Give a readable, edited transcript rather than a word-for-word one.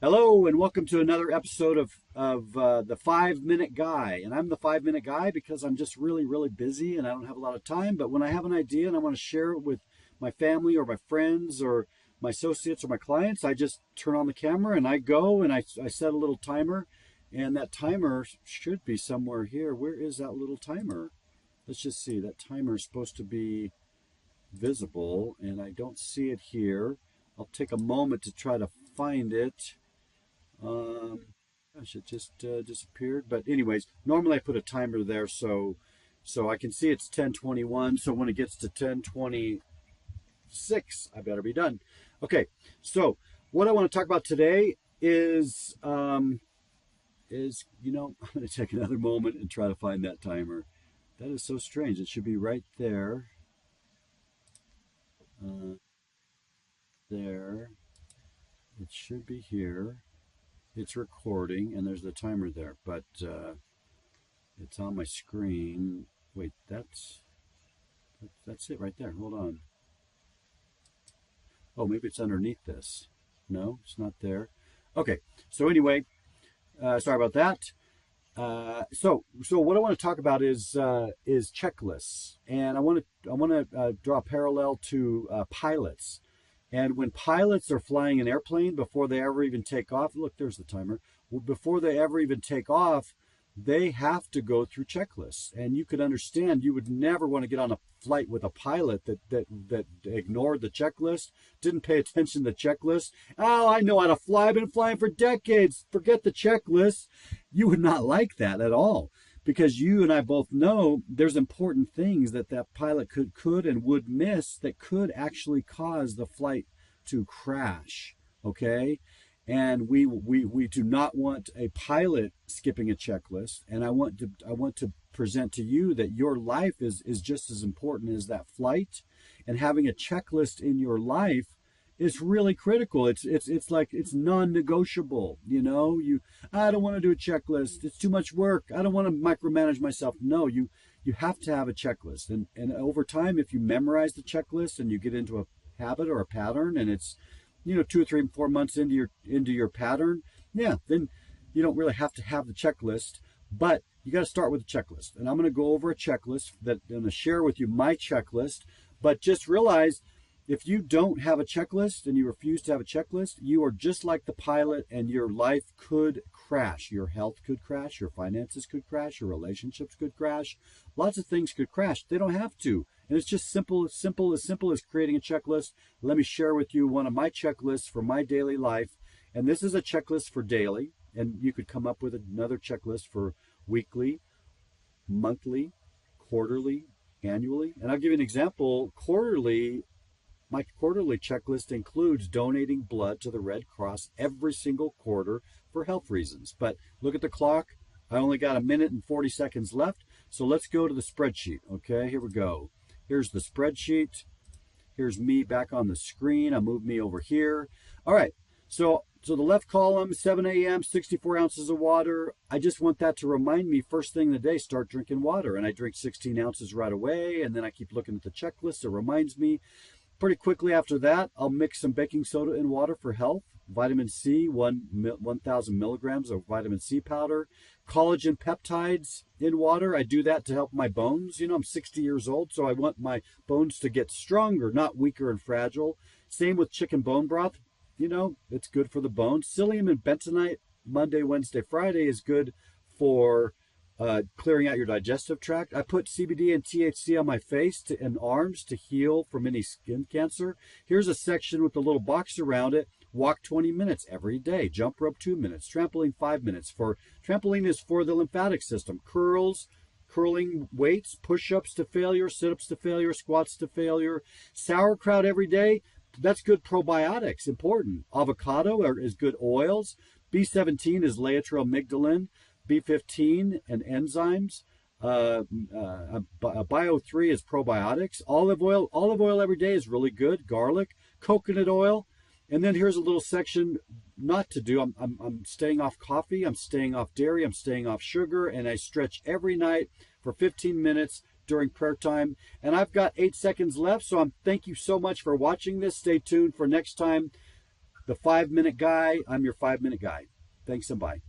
Hello and welcome to another episode of the 5 Minute Guy. And I'm the 5 Minute Guy because I'm just really busy and I don't have a lot of time. But when I have an idea and I want to share it with my family or my friends or my associates or my clients, I just turn on the camera and I go and I set a little timer. And that timer should be somewhere here. Where is that little timer? Let's just see. That timer is supposed to be visible and I don't see it here. I'll take a moment to try to find it. Um, Gosh, it just disappeared. But anyways, normally I put a timer there so I can see it's 10:21. So when it gets to 10:26, I better be done. Okay, so what I want to talk about today is I'm going to take another moment and try to find that timer. That is so strange. It should be right there. Uh, there. It should be here. It's recording and there's the timer there, but it's on my screen. Wait, that's it right there. Hold on. Oh, maybe it's underneath this. No, it's not there. Okay. So anyway, sorry about that. So what I want to talk about is checklists, and I want to draw a parallel to pilots. And when pilots are flying an airplane before they ever even take off, look, there's the timer. Before they ever even take off, they have to go through checklists. And you could understand you would never want to get on a flight with a pilot that ignored the checklist, didn't pay attention to the checklist. Oh, I know how to fly. I've been flying for decades. Forget the checklist. You would not like that at all, because you and I both know there's important things that pilot could and would miss that could actually cause the flight to crash. Okay, and we do not want a pilot skipping a checklist. And I want to present to you that your life is just as important as that flight, and having a checklist in your life is really critical. It's like it's non-negotiable. I don't want to do a checklist. It's too much work. I don't want to micromanage myself. No, you have to have a checklist. And over time, if you memorize the checklist and you get into a habit or a pattern, and it's 2 or 3 or 4 months into your pattern, yeah, then you don't really have to have the checklist. But you got to start with a checklist. And I'm going to go over a checklist that I'm going to share with you my checklist. But just realize, if you don't have a checklist and you refuse to have a checklist, you are just like the pilot, and your life could crash. Your health could crash. Your finances could crash. Your relationships could crash. Lots of things could crash. They don't have to. And it's just simple as creating a checklist. Let me share with you one of my checklists for my daily life. And this is a checklist for daily. And you could come up with another checklist for weekly, monthly, quarterly, annually. And I'll give you an example. My quarterly checklist includes donating blood to the Red Cross every single quarter for health reasons. But look at the clock. I only got 1 minute and 40 seconds left. So let's go to the spreadsheet. Okay, here we go. Here's the spreadsheet. Here's me back on the screen. I'll move me over here. All right. So the left column, 7 a.m., 64 ounces of water. I just want that to remind me first thing in the day, start drinking water. And I drink 16 ounces right away. And then I keep looking at the checklist. It reminds me. Pretty quickly after that, I'll mix some baking soda in water for health. Vitamin C, 1,000 milligrams of vitamin C powder. Collagen peptides in water. I do that to help my bones. I'm 60 years old, so I want my bones to get stronger, not weaker and fragile. Same with chicken bone broth. It's good for the bones. Psyllium and bentonite, Monday, Wednesday, Friday, is good for clearing out your digestive tract. I put CBD and THC on my face and arms to heal from any skin cancer. Here's a section with a little box around it. Walk 20 minutes every day. Jump rope 2 minutes. Trampoline 5 minutes. Trampoline is for the lymphatic system. Curling weights, push-ups to failure, sit-ups to failure, squats to failure. Sauerkraut every day. That's good probiotics. Important. Avocado is good oils. B17 is laetramygdalin. B15 and enzymes. Bio3 is probiotics. Olive oil every day is really good. Garlic, coconut oil. And then here's a little section not to do. I'm staying off coffee. I'm staying off dairy. I'm staying off sugar. And I stretch every night for 15 minutes during prayer time. And I've got 8 seconds left. So thank you so much for watching this. Stay tuned for next time. The 5-Minute Guy. I'm your 5-Minute Guy. Thanks and bye.